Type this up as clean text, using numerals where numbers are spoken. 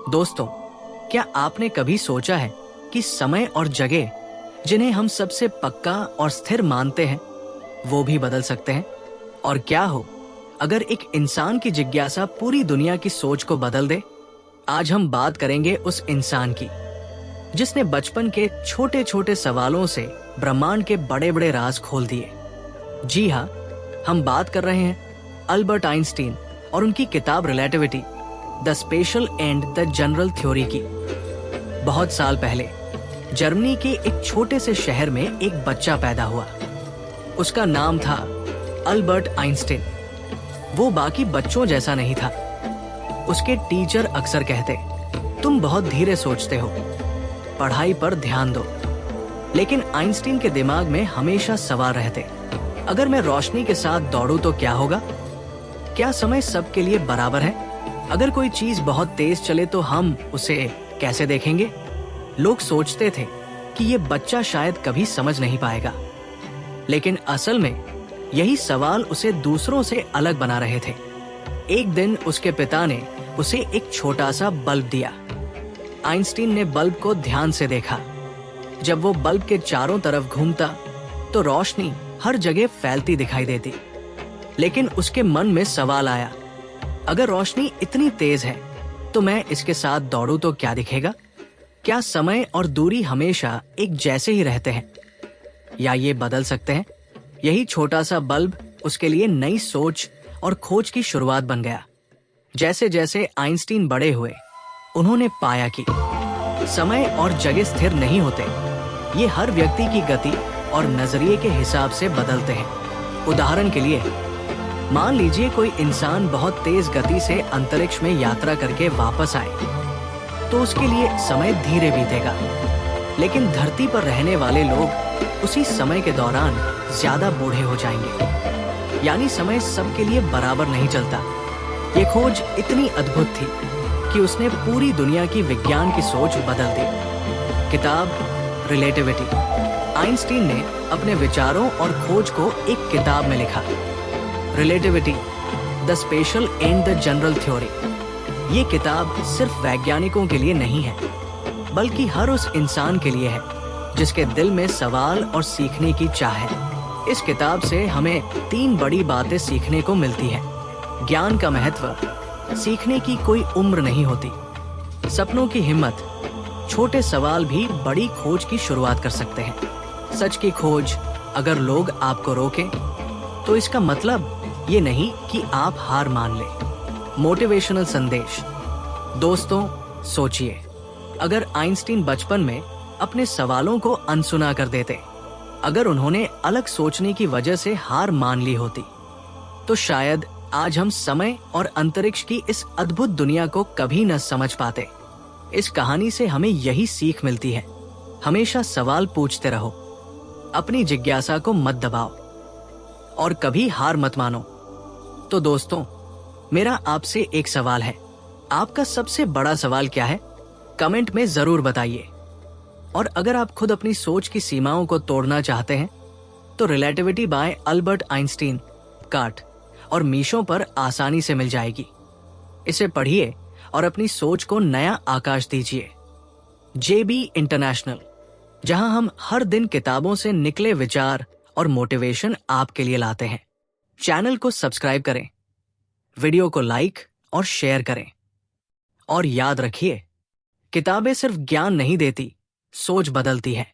दोस्तों, क्या आपने कभी सोचा है कि समय और जगह जिन्हें हम सबसे पक्का और स्थिर मानते हैं वो भी बदल सकते हैं? और क्या हो अगर एक इंसान की जिज्ञासा पूरी दुनिया की सोच को बदल दे? आज हम बात करेंगे उस इंसान की जिसने बचपन के छोटे छोटे सवालों से ब्रह्मांड के बड़े बड़े राज खोल दिए। जी हाँ, हम बात कर रहे हैं अल्बर्ट आइंस्टीन और उनकी किताब relativity, the special and the general theory की। बहुत साल पहले जर्मनी के एक छोटे से शहर में एक बच्चा पैदा हुआ। उसका नाम था अल्बर्ट आइंस्टीन। वो बाकी बच्चों जैसा नहीं था। उसके टीचर अक्सर कहते, तुम बहुत धीरे सोचते हो, पढ़ाई पर ध्यान दो। लेकिन आइंस्टीन के दिमाग में हमेशा सवाल रहते, अगर मैं रोशनी के साथ दौड़ूं तो क्या होगा? क्या समय सबके लिए बराबर है? अगर कोई चीज बहुत तेज चले तो हम उसे कैसे देखेंगे? लोग सोचते थे कि ये बच्चा शायद कभी समझ नहीं पाएगा, लेकिन असल में यही सवाल उसे दूसरों से अलग बना रहे थे। एक दिन उसके पिता ने उसे एक छोटा सा बल्ब दिया। आइंस्टीन ने बल्ब को ध्यान से देखा। जब वो बल्ब के चारों तरफ घूमता तो रोशनी हर जगह फैलती दिखाई देती। लेकिन उसके मन में सवाल आया, अगर रोशनी इतनी तेज है तो मैं इसके साथ दौड़ूं तो क्या दिखेगा? क्या समय और दूरी हमेशा एक जैसे ही रहते हैं या ये बदल सकते हैं? यही छोटा सा बल्ब उसके लिए नई सोच और खोज की शुरुआत बन गया। जैसे जैसे आइंस्टीन बड़े हुए, उन्होंने पाया कि समय और जगह स्थिर नहीं होते। ये हर व्यक्ति की गति और नजरिए के हिसाब से बदलते हैं। उदाहरण के लिए, मान लीजिए कोई इंसान बहुत तेज गति से अंतरिक्ष में यात्रा करके वापस आए, तो उसके लिए समय धीरे बीतेगा। लेकिन धरती पर रहने वाले लोग उसी समय के दौरान ज्यादा बूढ़े हो जाएंगे। यानी समय सबके लिए बराबर नहीं चलता। ये खोज इतनी अद्भुत थी कि उसने पूरी दुनिया की विज्ञान की सोच बदल दी। किताब रिलेटिविटी। आइंस्टीन ने अपने विचारों और खोज को एक किताब में लिखा, relativity, the special and the general theory. ये किताब सिर्फ वैज्ञानिकों के लिए नहीं है, बल्कि हर उस इंसान के लिए है जिसके दिल में सवाल और सीखने की चाह है। इस किताब से हमें 3 बड़ी बातें सीखने को मिलती है। ज्ञान का महत्व, सीखने की कोई उम्र नहीं होती। सपनों की हिम्मत, छोटे सवाल भी बड़ी खोज की शुरुआत कर सकते हैं। सच की खोज, अगर लोग आपको रोकें तो इसका मतलब ये नहीं कि आप हार मान लें। मोटिवेशनल संदेश। दोस्तों, सोचिए, अगर आइंस्टीन बचपन में अपने सवालों को अनसुना कर देते, अगर उन्होंने अलग सोचने की वजह से हार मान ली होती, तो शायद आज हम समय और अंतरिक्ष की इस अद्भुत दुनिया को कभी न समझ पाते। इस कहानी से हमें यही सीख मिलती है, हमेशा सवाल पूछते रहो, अपनी जिज्ञासा को मत दबाओ और कभी हार मत मानो। तो दोस्तों, मेरा आपसे एक सवाल है, आपका सबसे बड़ा सवाल क्या है? कमेंट में जरूर बताइए। और अगर आप खुद अपनी सोच की सीमाओं को तोड़ना चाहते हैं तो relativity bye Albert Einstein cart और मीशो पर आसानी से मिल जाएगी। इसे पढ़िए और अपनी सोच को नया आकाश दीजिए। JB इंटरनेशनल, जहां हम हर दिन किताबों से निकले विचार और मोटिवेशन आपके लिए लाते हैं। चैनल को सब्सक्राइब करें, वीडियो को लाइक और शेयर करें। और याद रखिए, किताबें सिर्फ ज्ञान नहीं देती, सोच बदलती है।